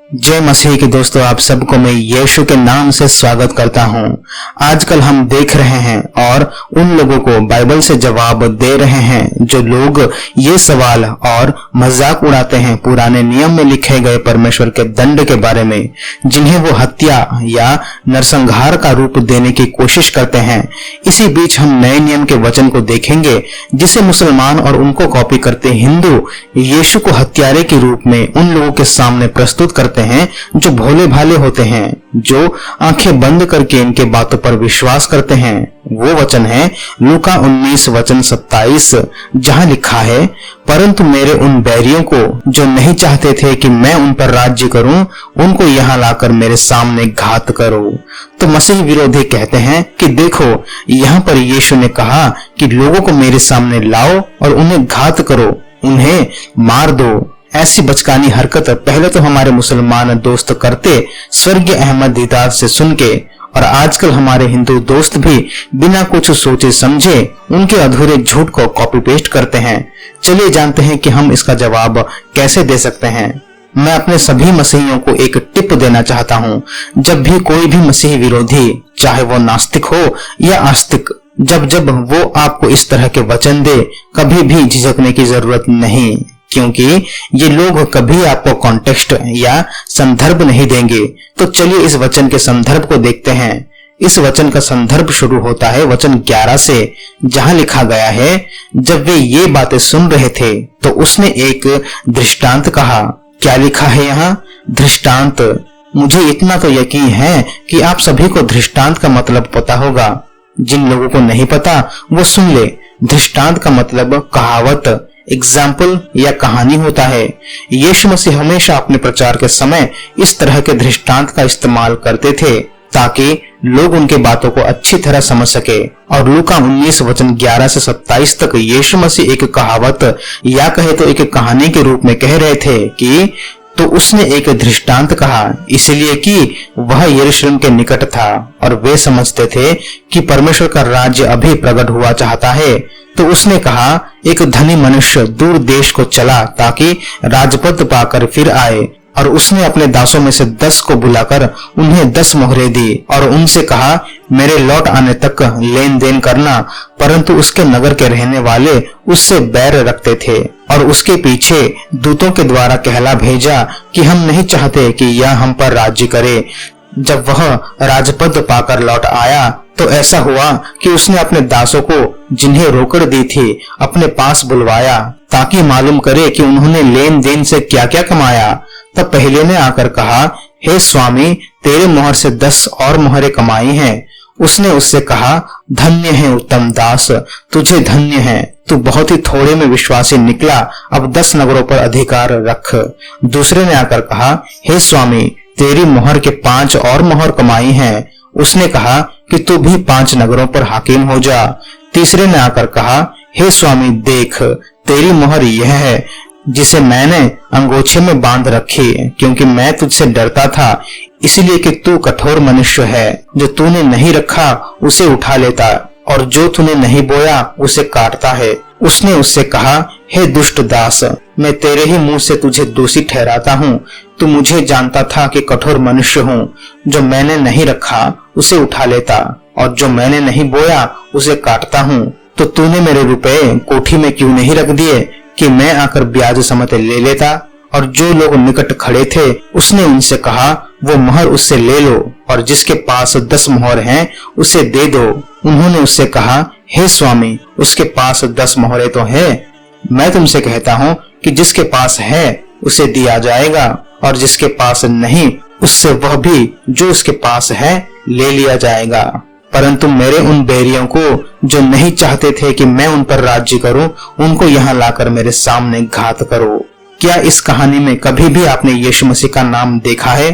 जय मसीह के दोस्तों, आप सबको मैं यीशु के नाम से स्वागत करता हूं। आजकल हम देख रहे हैं और उन लोगों को बाइबल से जवाब दे रहे हैं जो लोग ये सवाल और मजाक उड़ाते हैं पुराने नियम में लिखे गए परमेश्वर के दंड के बारे में, जिन्हें वो हत्या या नरसंहार का रूप देने की कोशिश करते हैं। इसी बीच हम नए नियम के वचन को देखेंगे जिसे मुसलमान और उनको कॉपी करते हिंदू यीशु को हत्यारे के रूप में उन लोगों के सामने प्रस्तुत करते हैं जो भोले भाले होते हैं, जो आंखें बंद करके इनके बातों पर विश्वास करते हैं। वो वचन है लूका 19 वचन 27, जहां लिखा है, परंतु मेरे उन बैरियों को जो नहीं चाहते थे कि मैं उन पर राज्य करूं, उनको यहाँ लाकर मेरे सामने घात करो। तो मसीह विरोधी कहते हैं कि देखो, यहाँ पर यीशु ने कहा कि लोगों को मेरे सामने लाओ और उन्हें घात करो, उन्हें मार दो। ऐसी बचकानी हरकत पहले तो हमारे मुसलमान दोस्त करते स्वर्गीय अहमद दीदार से सुन के, और आजकल हमारे हिंदू दोस्त भी बिना कुछ सोचे समझे उनके अधूरे झूठ को कॉपी पेस्ट करते हैं। चलिए जानते हैं कि हम इसका जवाब कैसे दे सकते हैं। मैं अपने सभी मसीहियों को एक टिप देना चाहता हूँ। जब भी कोई भी मसीही विरोधी, चाहे वो नास्तिक हो या आस्तिक, जब वो आपको इस तरह के वचन दे, कभी भी झिझकने की जरूरत नहीं, क्योंकि ये लोग कभी आपको कॉन्टेक्स्ट या संदर्भ नहीं देंगे। तो चलिए इस वचन के संदर्भ को देखते हैं। इस वचन का संदर्भ शुरू होता है वचन 11 से, जहां लिखा गया है, जब वे ये बातें सुन रहे थे तो उसने एक दृष्टांत कहा। क्या लिखा है यहाँ? दृष्टांत। मुझे इतना तो यकीन है कि आप सभी को दृष्टांत का मतलब पता होगा। जिन लोगों को नहीं पता वो सुन ले। दृष्टांत का मतलब कहावत, एग्जाम्पल या कहानी होता है। यीशु मसीह हमेशा अपने प्रचार के समय इस तरह के दृष्टांत का इस्तेमाल करते थे ताकि लोग उनके बातों को अच्छी तरह समझ सके। और लूका 19 वचन 11 से 27 तक यीशु मसीह एक कहावत या कहे तो एक कहानी के रूप में कह रहे थे कि तो उसने एक दृष्टांत कहा, इसलिए कि वह यरूशलेम के निकट था और वे समझते थे कि परमेश्वर का राज्य अभी प्रकट हुआ चाहता है। तो उसने कहा, एक धनी मनुष्य दूर देश को चला ताकि राजपद पाकर फिर आए, और उसने अपने दासों में से 10 को बुलाकर उन्हें 10 मोहरें दी और उनसे कहा, मेरे लौट आने तक लेन देन करना। परंतु उसके नगर के रहने वाले उससे बैर रखते थे और उसके पीछे दूतों के द्वारा कहला भेजा कि हम नहीं चाहते कि यह हम पर राज्य करे। जब वह राजपद पाकर लौट आया तो ऐसा हुआ कि उसने अपने दासों को, जिन्हें रोकड़ दी थी, अपने पास बुलवाया ताकि मालूम करे कि उन्होंने लेन देन से क्या क्या कमाया। तब पहले ने आकर कहा, हे स्वामी, तेरे मोहर से 10 और मोहरें कमाई हैं। उसने उससे कहा, धन्य है उत्तम दास, तुझे धन्य है, तू बहुत ही थोड़े में विश्वासी निकला, अब 10 नगरों पर अधिकार रख। दूसरे ने आकर कहा, हे स्वामी, तेरी मोहर के 5 और मोहर कमाई हैं। उसने कहा कि तू भी 5 नगरों पर हाकिम हो जा। तीसरे ने आकर कहा, हे स्वामी, देख, तेरी मोहर यह है जिसे मैंने अंगोछे में बांध रखी, क्योंकि मैं तुझसे डरता था, इसलिए कि तू कठोर मनुष्य है। जो तूने नहीं रखा उसे उठा लेता, और जो तूने नहीं बोया उसे काटता है। उसने उससे कहा, हे दुष्ट दास, मैं तेरे ही मुंह से तुझे दोषी ठहराता हूँ। तू मुझे जानता था कि कठोर मनुष्य हूँ, जो मैंने नहीं रखा उसे उठा लेता, और जो मैंने नहीं बोया उसे काटता हूँ। तो तूने मेरे रुपए कोठी में क्यों नहीं रख दिए कि मैं आकर ब्याज समेत ले लेता? और जो लोग निकट खड़े थे उसने उनसे कहा, वो मोहर उससे ले लो, और जिसके पास 10 मोहर हैं उसे दे दो। उन्होंने उससे कहा, हे स्वामी, उसके पास 10 मोहरें तो है। मैं तुमसे कहता हूँ कि जिसके पास है उसे दिया जाएगा, और जिसके पास नहीं उससे वह भी जो उसके पास है ले लिया जाएगा। परंतु मेरे उन बैरियों को जो नहीं चाहते थे कि मैं उन पर राज्य करूं, उनको यहाँ लाकर मेरे सामने घात करो। क्या इस कहानी में कभी भी आपने यीशु मसीह का नाम देखा है?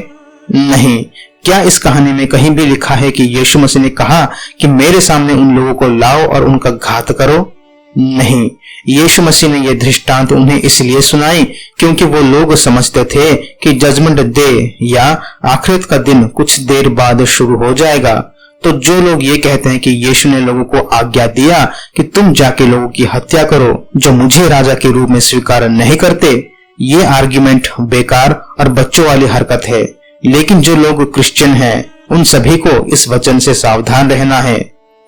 नहीं। क्या इस कहानी में कहीं भी लिखा है कि यीशु मसीह ने कहा कि मेरे सामने उन लोगों को लाओ और उनका घात करो? नहीं। यीशु मसीह ने यह दृष्टांत उन्हें इसलिए सुनाई क्योंकि वो लोग समझते थे कि जजमेंट डे या आखिरत का दिन कुछ देर बाद शुरू हो जाएगा। तो जो लोग ये कहते हैं कि यीशु ने लोगों को आज्ञा दिया कि तुम जाके लोगों की हत्या करो जो मुझे राजा के रूप में स्वीकार नहीं करते, ये आर्ग्यूमेंट बेकार और बच्चों वाली हरकत है। लेकिन जो लोग क्रिश्चियन हैं उन सभी को इस वचन से सावधान रहना है।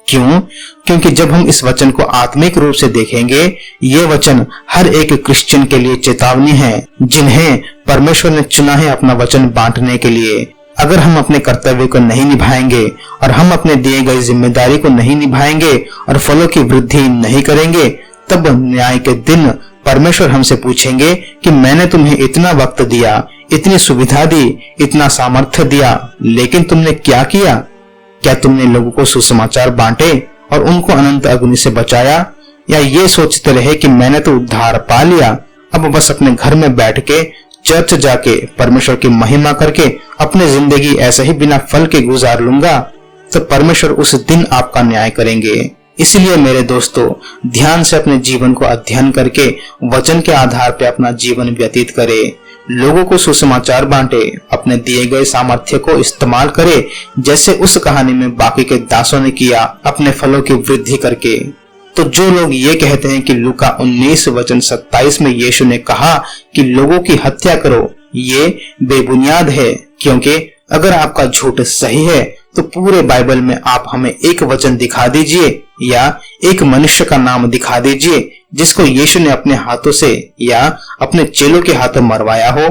क्यों? क्योंकि जब हम इस वचन को आत्मिक रूप से देखेंगे, ये वचन हर एक क्रिश्चियन के लिए चेतावनी है जिन्हें परमेश्वर ने चुना है अपना वचन बांटने के लिए। अगर हम अपने कर्तव्य को नहीं निभाएंगे और हम अपने दिए गए जिम्मेदारी को नहीं निभाएंगे और फलों की वृद्धि नहीं करेंगे, तब न्याय के दिन परमेश्वर हमसे पूछेंगे कि मैंने तुम्हें इतना वक्त दिया, इतनी सुविधा दी, इतना सामर्थ्य दिया, लेकिन तुमने क्या किया? क्या तुमने लोगों को सुसमाचार बांटे और उनको अनंत अग्नि से बचाया? या ये सोचते रहे कि मैंने तो उद्धार पा लिया, अब बस अपने घर में बैठ के चर्च जाके परमेश्वर की महिमा करके अपनी जिंदगी ऐसे ही बिना फल के गुजार लूंगा? तो परमेश्वर उस दिन आपका न्याय करेंगे। इसलिए मेरे दोस्तों, ध्यान से अपने जीवन को अध्ययन करके वचन के आधार पर अपना जीवन व्यतीत करें, लोगों को सुसमाचार बांटे, अपने दिए गए सामर्थ्य को इस्तेमाल करे जैसे उस कहानी में बाकी के दासों ने किया, अपने फलों की वृद्धि करके। तो जो लोग ये कहते हैं कि लूका 19 वचन 27 में यीशु ने कहा कि लोगों की हत्या करो, ये बेबुनियाद है। क्योंकि अगर आपका झूठ सही है तो पूरे बाइबल में आप हमें एक वचन दिखा दीजिए या एक मनुष्य का नाम दिखा दीजिए जिसको यीशु ने अपने हाथों से या अपने चेलों के हाथों मरवाया हो।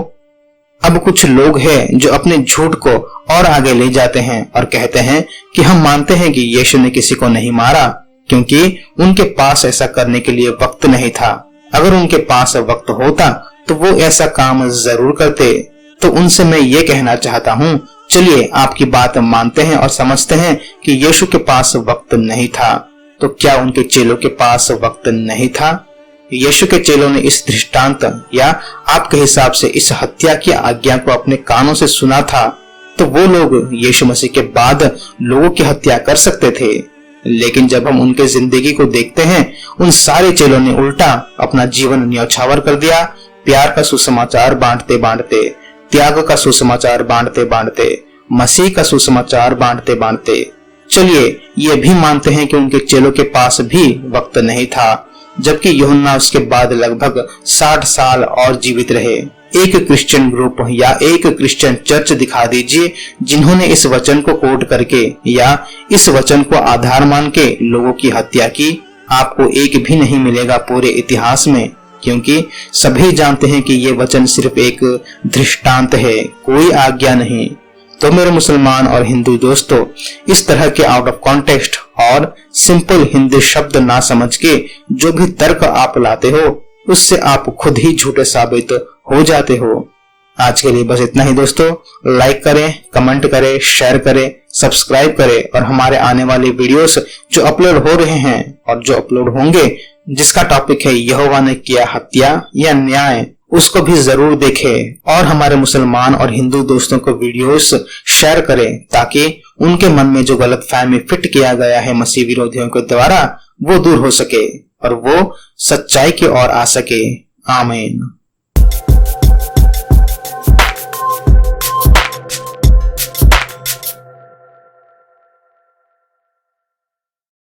अब कुछ लोग हैं जो अपने झूठ को और आगे ले जाते हैं और कहते हैं कि हम मानते हैं कि यीशु ने किसी को नहीं मारा क्योंकि उनके पास ऐसा करने के लिए वक्त नहीं था। अगर उनके पास वक्त होता तो वो ऐसा काम जरूर करते। तो उनसे मैं ये कहना चाहता हूँ, चलिए आपकी बात मानते हैं और समझते हैं कि यीशु के पास वक्त नहीं था, तो क्या उनके चेलों के पास वक्त नहीं था? यीशु के चेलों ने इस दृष्टांत या आपके हिसाब से इस हत्या की आज्ञा को अपने कानों से सुना था, तो वो लोग यीशु मसीह के बाद लोगों की हत्या कर सकते थे। लेकिन जब हम उनके जिंदगी को देखते हैं, उन सारे चेलों ने उल्टा अपना जीवन न्यौछावर कर दिया। प्यार का सुसमाचार बांटते बांटते, त्याग का सुसमाचार बांटते बांटते, मसीह का सुसमाचार बांटते बांटते। चलिए ये भी मानते हैं कि उनके चेलों के पास भी वक्त नहीं था, जबकि यूहन्ना उसके बाद लगभग 60 साल और जीवित रहे। एक क्रिश्चियन ग्रुप या एक क्रिश्चियन चर्च दिखा दीजिए जिन्होंने इस वचन को कोट करके या इस वचन को आधार मान के लोगों की हत्या की। आपको एक भी नहीं मिलेगा पूरे इतिहास में, क्योंकि सभी जानते हैं कि ये वचन सिर्फ एक दृष्टांत है, कोई आज्ञा नहीं। तो मेरे मुसलमान और हिंदू दोस्तों, इस तरह के आउट ऑफ कॉन्टेक्स्ट और सिंपल हिंदी शब्द ना समझ के जो भी तर्क आप लाते हो, उससे आप खुद ही झूठे साबित हो जाते हो। आज के लिए बस इतना ही दोस्तों। लाइक करें, कमेंट करें, शेयर करें, सब्सक्राइब करें और हमारे आने वाले वीडियोस जो अपलोड हो रहे हैं और जो अपलोड होंगे, जिसका टॉपिक है यहोवा ने किया हत्या या न्याय, उसको भी जरूर देखें और हमारे मुसलमान और हिंदू दोस्तों को वीडियोस शेयर करें ताकि उनके मन में जो गलतफहमी फिट किया गया है मसीह विरोधियों के द्वारा, वो दूर हो सके और वो सच्चाई की ओर आ सके। आमीन।